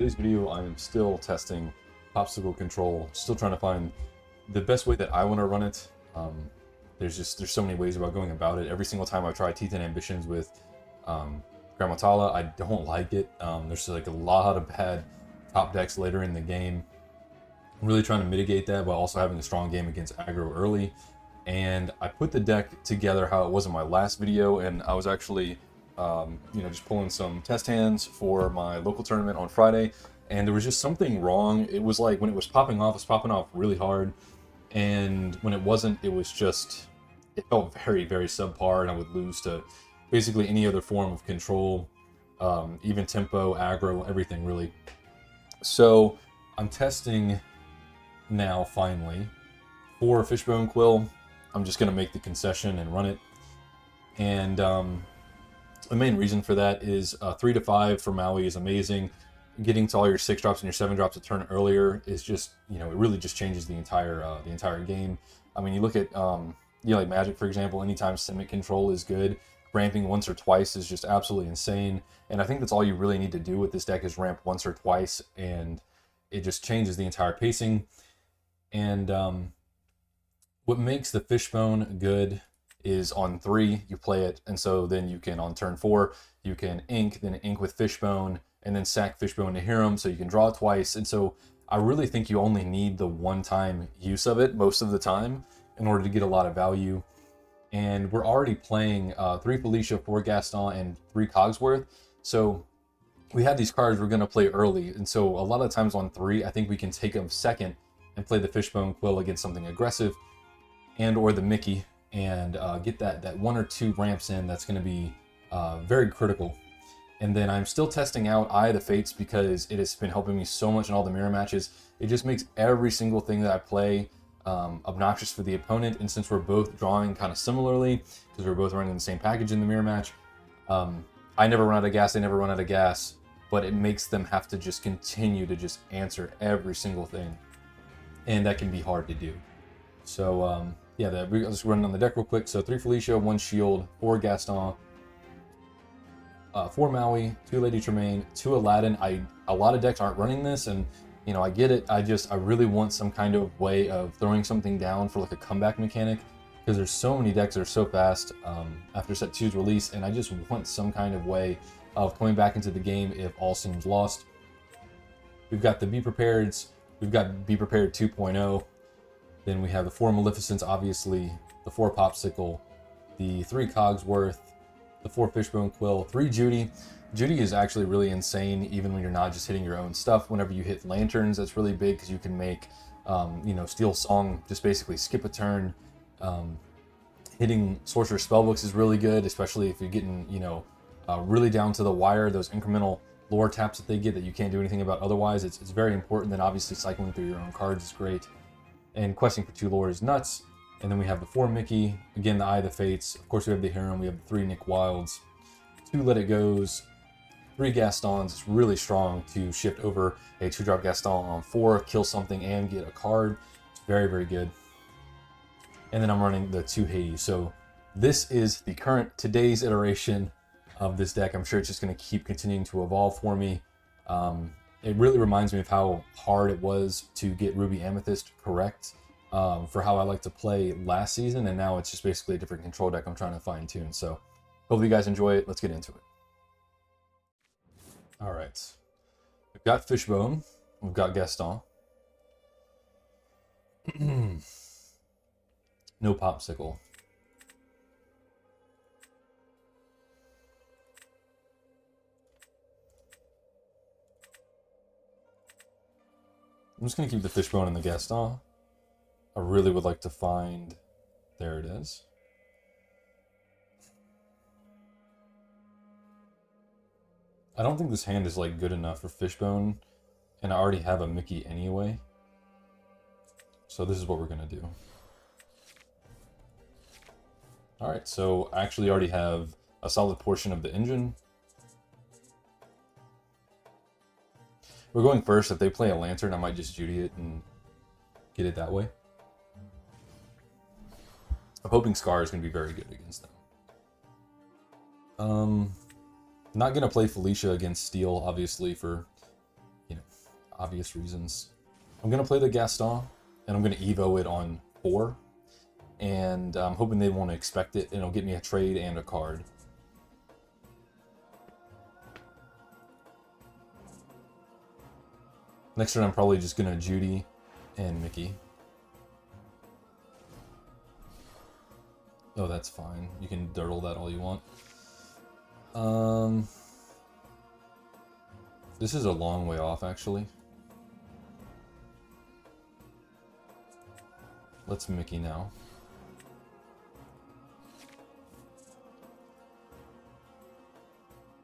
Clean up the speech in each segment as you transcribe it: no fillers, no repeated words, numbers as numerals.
Today's video, I am still testing popsicle control, still trying to find the best way that I want to run it. There's so many ways about going about it. Every single time I try T10 Ambitions with Grammatala, I don't like it. There's like a lot of bad top decks later in the game. I'm really trying to mitigate that while also having a strong game against aggro early. And I put the deck together how it was in my last video, and I was actually just pulling some test hands for my local tournament on Friday, and there was just something wrong. It was like when it was popping off, really hard, and when it wasn't, it felt very, very subpar, and I would lose to basically any other form of control, even tempo, aggro, everything really. So I'm testing now finally for Fishbone Quill. I'm just gonna make the concession and run it, and the main reason for that is 3 to 5 for Maui is amazing. Getting to all your 6 drops and your 7 drops a turn earlier is just, it really just changes the entire game. I mean, you look at like Magic, for example. Anytime Simic control is good, ramping once or twice is just absolutely insane. And I think that's all you really need to do with this deck is ramp once or twice, and it just changes the entire pacing. And what makes the Fishbone good is on 3 you play it, and so then you can on turn 4 you can ink with Fishbone, and then sack Fishbone to hero him, so you can draw twice. And so I really think you only need the one-time use of it most of the time in order to get a lot of value. And we're already playing 3 Felicia, 4 Gaston, and 3 Cogsworth, so we have these cards we're going to play early, and so a lot of times on 3 I think we can take them second and play the Fishbone Quill against something aggressive, and or the Mickey, and get that 1 or 2 ramps in. That's going to be very critical. And then I'm still testing out Eye of the Fates because it has been helping me so much in all the mirror matches. It just makes every single thing that I play obnoxious for the opponent, and since we're both drawing kind of similarly, because we're both running the same package in the mirror match, I never run out of gas, they never run out of gas, but it makes them have to just continue to just answer every single thing, and that can be hard to do. So yeah, let's run on the deck real quick. So 3 Felicia, 1 Shield, 4 Gaston, 4 Maui, 2 Lady Tremaine, 2 Aladdin. A lot of decks aren't running this, and I get it. I really want some kind of way of throwing something down for like a comeback mechanic, because there's so many decks that are so fast after set 2's release, and I just want some kind of way of coming back into the game if all seems lost. We've got the Be Prepareds, we've got Be Prepared 2.0, then we have the 4 Maleficents, obviously, the 4 Popsicle, the 3 Cogsworth, the 4 Fishbone Quill, 3 Judy. Judy is actually really insane even when you're not just hitting your own stuff. Whenever you hit lanterns, that's really big because you can make, Steel Song just basically skip a turn. Hitting Sorcerer's Spellbooks is really good, especially if you're getting, really down to the wire. Those incremental lore taps that they get that you can't do anything about otherwise, it's very important. Then obviously cycling through your own cards is great. And questing for 2 lore is nuts. And then we have the 4 Mickey, again the Eye of the Fates, of course we have the Harem, we have the 3 Nick Wilds, 2 Let It Goes, 3 Gastons. It's really strong to shift over a 2-drop Gaston on 4, kill something and get a card. It's very, very good. And then I'm running the 2 Hades. So this is the today's iteration of this deck. I'm sure it's just going to keep continuing to evolve for me. It really reminds me of how hard it was to get Ruby Amethyst correct for how I like to play last season, and now it's just basically a different control deck I'm trying to fine tune. So hopefully you guys enjoy it. Let's get into it. All right, we've got Fishbone, we've got Gaston. No Popsicle. I'm just going to keep the Fishbone and the Gaston. I really would like to find... There it is. I don't think this hand is like good enough for Fishbone, and I already have a Mickey anyway. So this is what we're going to do. Alright, so I actually already have a solid portion of the engine. We're going first. If they play a Lantern, I might just Judy it and get it that way. I'm hoping Scar is going to be very good against them. Not going to play Felicia against Steel, obviously, for, you know, obvious reasons. I'm going to play the Gaston, and I'm going to Evo it on 4. And I'm hoping they won't expect it, and it'll get me a trade and a card. Next turn, I'm probably just going to Judy and Mickey. Oh, that's fine. You can dirtle that all you want. This is a long way off, actually. Let's Mickey now.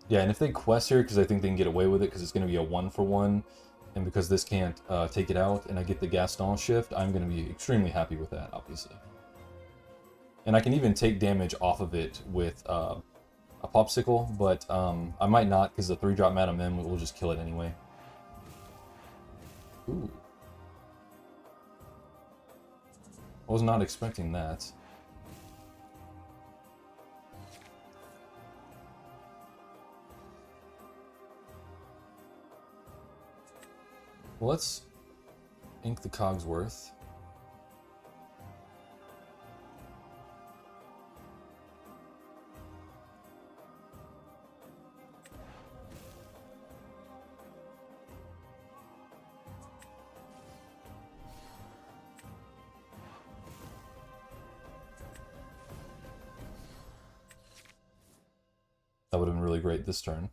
Yeah, and if they quest here, because I think they can get away with it, because it's going to be a 1-for-1, and because this can't take it out, and I get the Gaston shift, I'm going to be extremely happy with that, obviously. And I can even take damage off of it with a Popsicle, but I might not, because the 3-drop Madam M will just kill it anyway. Ooh. I was not expecting that. Well, let's ink the Cogsworth. That would have been really great this turn.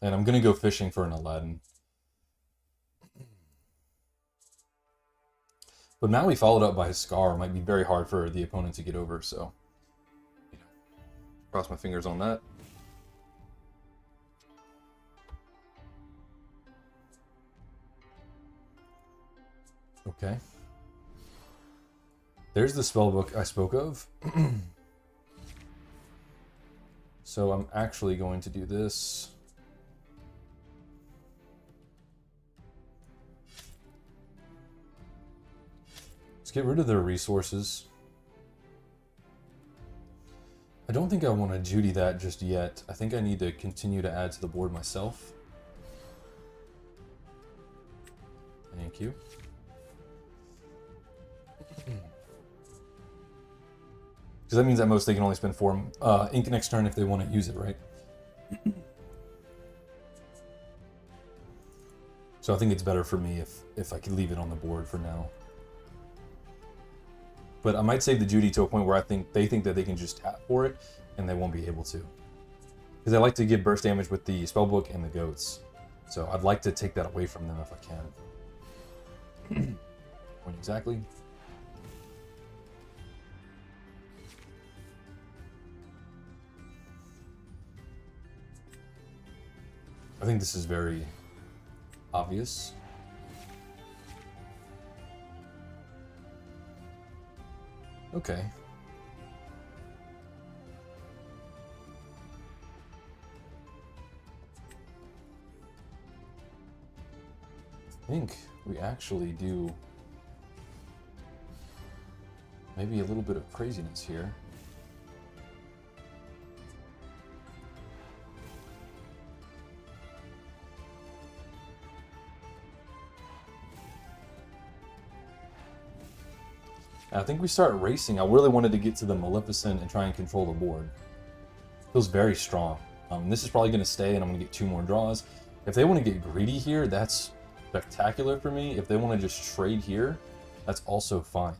And I'm going to go fishing for an Aladdin. But Maui followed up by his Scar might be very hard for the opponent to get over, so, you know, cross my fingers on that. Okay. There's the spellbook I spoke of. So I'm actually going to do this. Let's get rid of their resources. I don't think I want to Judy that just yet. I think I need to continue to add to the board myself. Thank you. Because that means at most they can only spend 4 ink next turn if they want to use it, right? So I think it's better for me if I can leave it on the board for now. But I might save the Judy to a point where I think they that they can just tap for it, and they won't be able to. Because I like to give burst damage with the spellbook and the goats. So I'd like to take that away from them if I can. When exactly? I think this is very obvious. Okay. I think we actually do maybe a little bit of craziness here. I think we start racing. I really wanted to get to the Maleficent and try and control the board. Feels very strong. This is probably going to stay, and I'm going to get 2 more draws. If they want to get greedy here, that's spectacular for me. If they want to just trade here, that's also fine.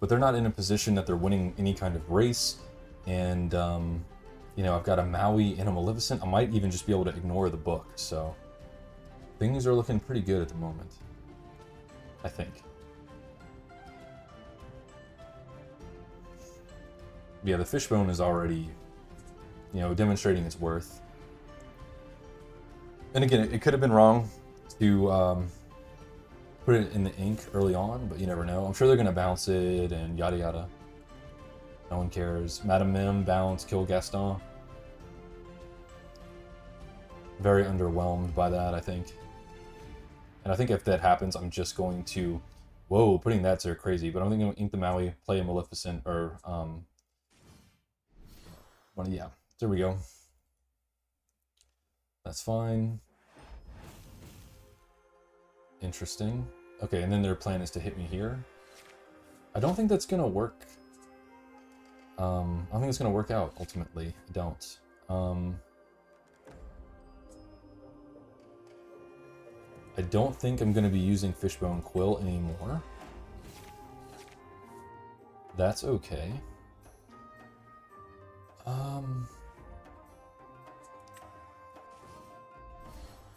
But they're not in a position that they're winning any kind of race. And, you know, I've got a Maui and a Maleficent. I might even just be able to ignore the book. So things are looking pretty good at the moment, I think. Yeah, the Fishbone is already, you know, demonstrating its worth. And again, it could have been wrong to put it in the ink early on, but you never know. I'm sure they're going to bounce it and yada yada. No one cares. Madame Mim, bounce, kill Gaston. Very underwhelmed by that, I think. And I think if that happens, I'm just going to... Whoa, putting that there crazy. But I'm going to ink the Maui, play a Maleficent, or... yeah, there we go. That's fine. Interesting. Okay, and then their plan is to hit me here. I don't think that's going to work. I don't think it's going to work out, ultimately. I don't. I don't think I'm going to be using Fishbone Quill anymore. That's okay.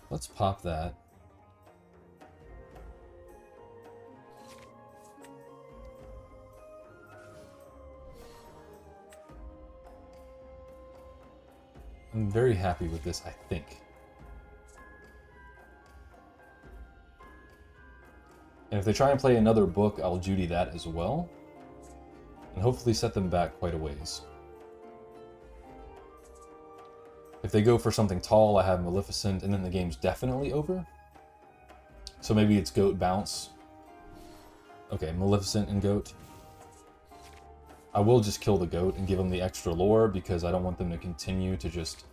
Let's pop that. I'm very happy with this, I think. And if they try and play another book, I'll Judy that as well. And hopefully set them back quite a ways. If they go for something tall, I have Maleficent, and then the game's definitely over. So maybe it's Goat Bounce. Okay, Maleficent and Goat. I will just kill the Goat and give them the extra lore, because I don't want them to continue to just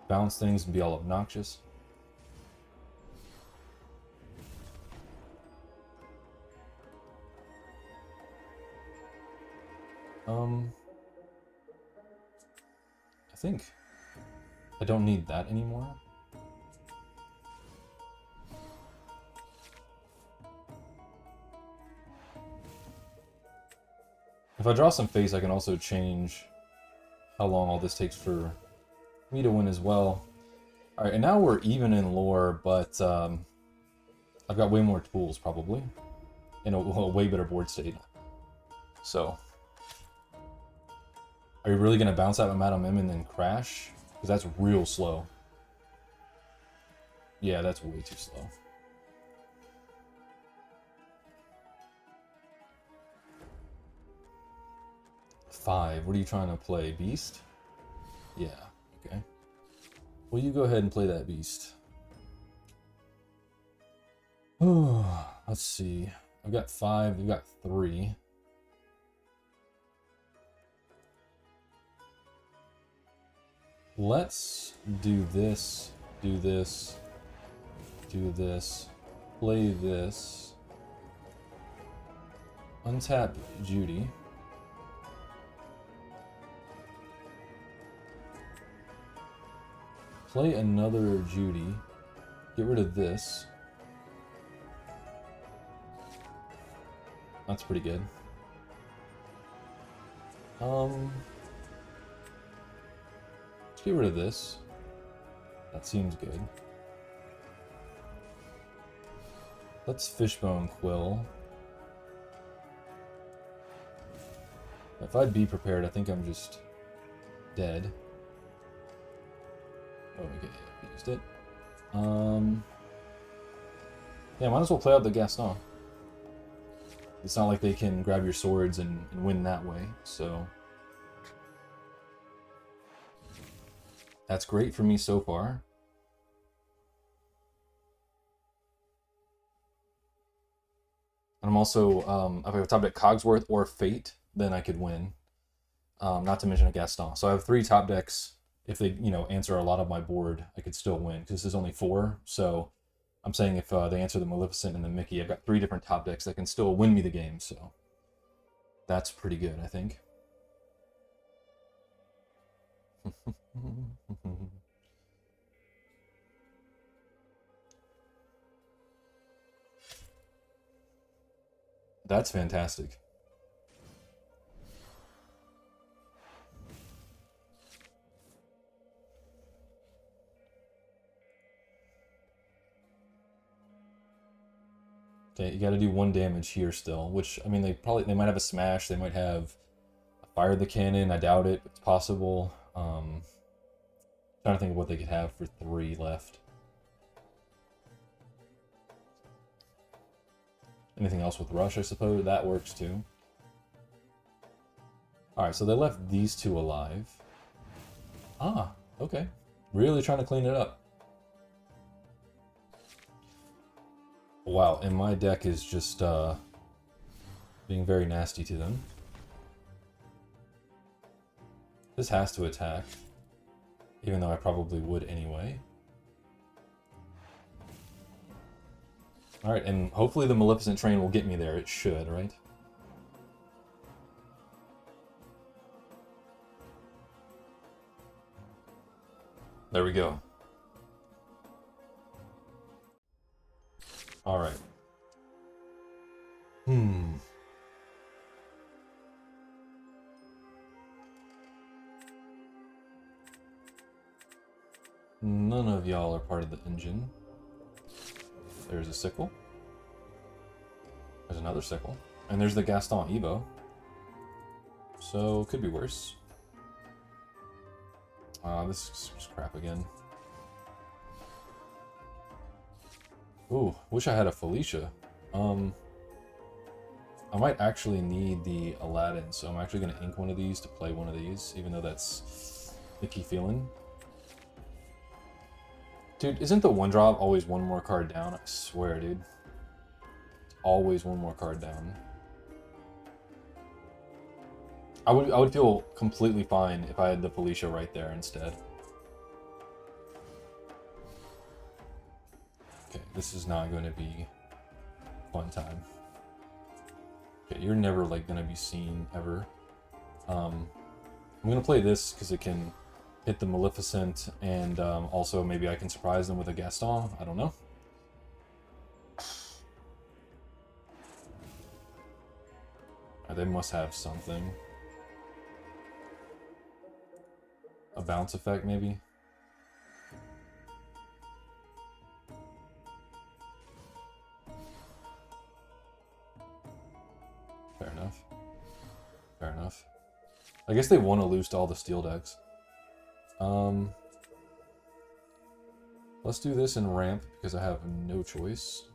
bounce things and be all obnoxious. I think I don't need that anymore. If I draw some face, I can also change how long all this takes for me to win as well. Alright, and now we're even in lore, but I've got way more tools, probably. In a way better board state. So... Are you really going to bounce out with Madame M and then crash? Because that's real slow. Yeah, that's way too slow. Five. What are you trying to play? Beast? Yeah, okay. Well, you go ahead and play that beast. Oh, let's see. I've got 5, you've got 3. Let's do this, do this, do this, play this, untap Judy, play another Judy, get rid of this. That's pretty good. Get rid of this. That seems good. Let's Fishbone Quill. If I'd be prepared, I think I'm just dead. Oh, okay, I used it. Yeah, might as well play out the Gaston. It's not like they can grab your swords and win that way, so... That's great for me so far. And I'm also, if I have a top deck Cogsworth or Fate, then I could win. Not to mention a Gaston. So I have 3 top decks. If they, answer a lot of my board, I could still win. Because this is only 4. So I'm saying if they answer the Maleficent and the Mickey, I've got 3 different top decks that can still win me the game. So that's pretty good, I think. That's fantastic. Okay, you got to do 1 damage here still, which, I mean, they might have a smash, they might have a fire the cannon, I doubt it, it's possible. Trying to think of what they could have for 3 left. Anything else with rush, I suppose? That works too. Alright, so they left these 2 alive. Ah, okay. Really trying to clean it up. Wow, and my deck is just being very nasty to them. This has to attack, even though I probably would anyway. Alright, and hopefully the Maleficent Train will get me there. It should, right? There we go. Alright. None of y'all are part of the engine. There's a sickle. There's another sickle. And there's the Gaston Evo. So, could be worse. This is just crap again. Ooh, wish I had a Felicia. I might actually need the Aladdin, so I'm actually going to ink one of these to play one of these, even though that's icky feeling. Dude, isn't the 1-drop always one more card down? I swear, dude. It's always one more card down. I would feel completely fine if I had the Felicia right there instead. Okay, this is not going to be a fun time. Okay, you're never like going to be seen ever. I'm going to play this because it can hit the Maleficent, and also maybe I can surprise them with a Gaston. I don't know. They must have something. A bounce effect, maybe? Fair enough. Fair enough. I guess they want to lose to all the steel decks. Let's do this in ramp, because I have no choice.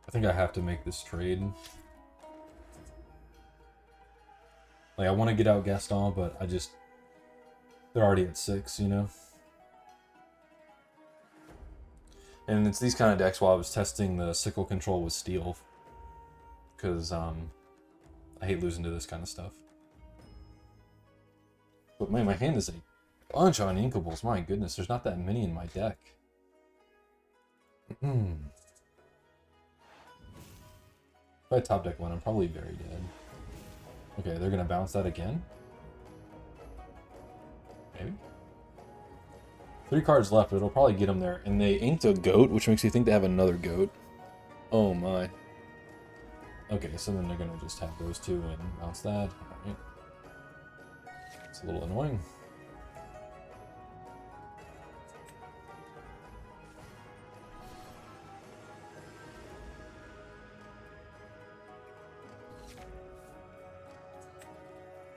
I think I have to make this trade. Like, I want to get out Gaston, but they're already at 6, you know? And it's these kind of decks while I was testing the sickle control with steel. Because, I hate losing to this kind of stuff. But man, my hand is a bunch on Inkables. My goodness, there's not that many in my deck. If I top deck one, I'm probably very dead. Okay, they're gonna bounce that again? Maybe? 3 cards left, but it'll probably get them there. And they inked a goat, which makes me think they have another goat. Oh my. Okay, so then they're gonna just have those two and bounce that. Alright. It's a little annoying.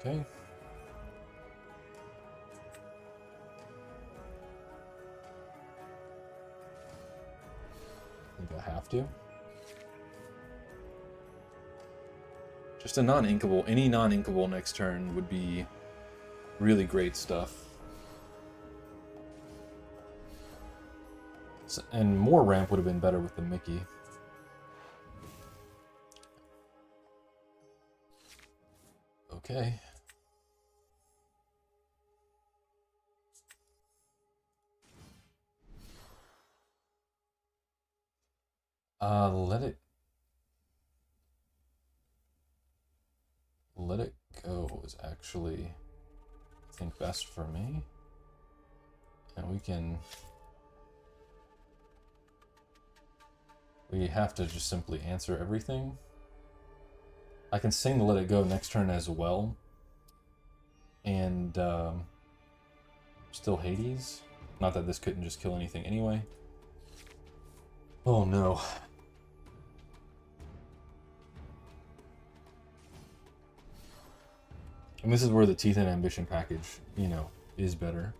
Okay. I think I have to. Just a non-inkable. Any non-inkable next turn would be really great stuff. And more ramp would have been better with the Mickey. Okay. Let it go is actually, I think, best for me. And we have to just simply answer everything. I can sing the Let It Go next turn as well. And still Hades. Not that this couldn't just kill anything anyway. Oh no. And this is where the Teeth and Ambition package, you know, is better.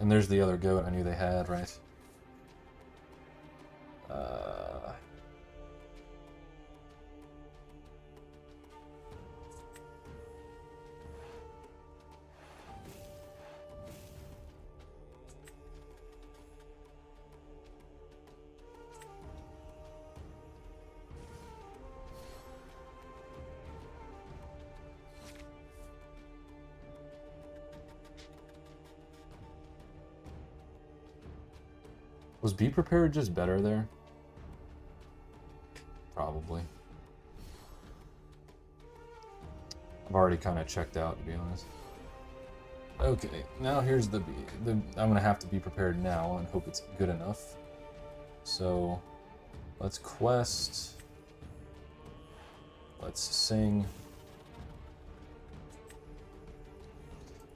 And there's the other goat I knew they had, right? Was Be Prepared just better there? Probably. I've already kind of checked out, to be honest. Okay, now here's the I'm gonna have to be prepared now and hope it's good enough. So let's quest. Let's sing.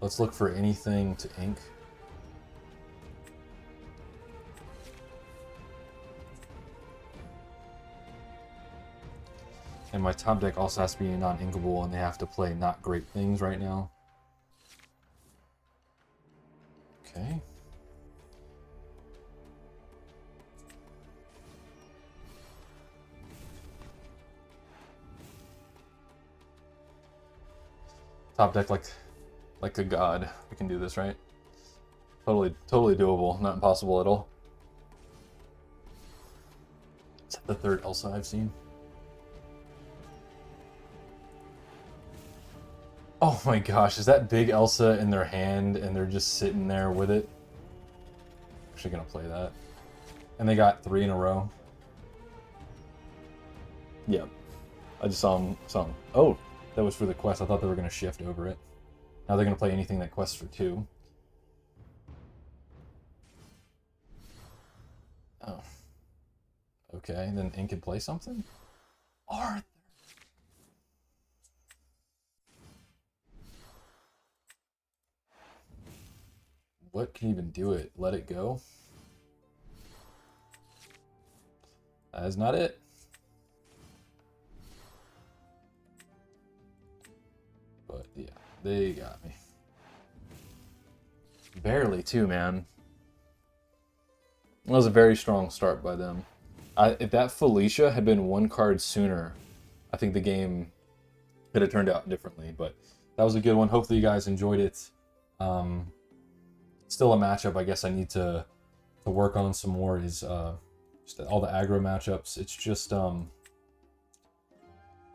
Let's look for anything to ink. And my top deck also has to be non-inkable, and they have to play Not Great Things right now. Okay. Top deck like a god. We can do this, right? Totally doable. Not impossible at all. Is that the third Elsa I've seen? Oh my gosh, is that big Elsa in their hand and they're just sitting there with it? Actually gonna play that. And they got 3 in a row. Yep. I just saw them. Oh, that was for the quest. I thought they were gonna shift over it. Now they're gonna play anything that quests for 2. Oh. Okay, then Ink can play something? Arthur! What can even do it? Let it go? That is not it. But yeah, they got me. Barely too, man. That was a very strong start by them. If that Felicia had been 1 card sooner, I think the game could have turned out differently. But that was a good one. Hopefully you guys enjoyed it. Still a matchup I guess I need to work on some more is just all the aggro matchups. It's just you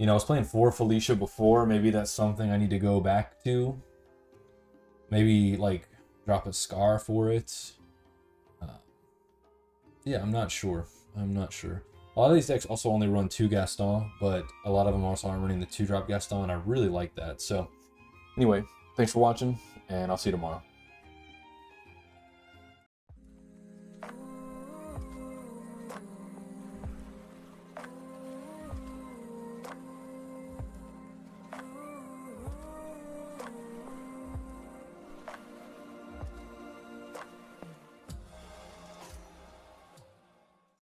know, I was playing 4 Felicia before. Maybe that's something I need to go back to. Maybe like drop a Scar for it. Yeah, I'm not sure. A lot of these decks also only run 2 Gaston, but a lot of them also aren't running the 2-drop Gaston, and I really like that. So anyway, thanks for watching, and I'll see you tomorrow.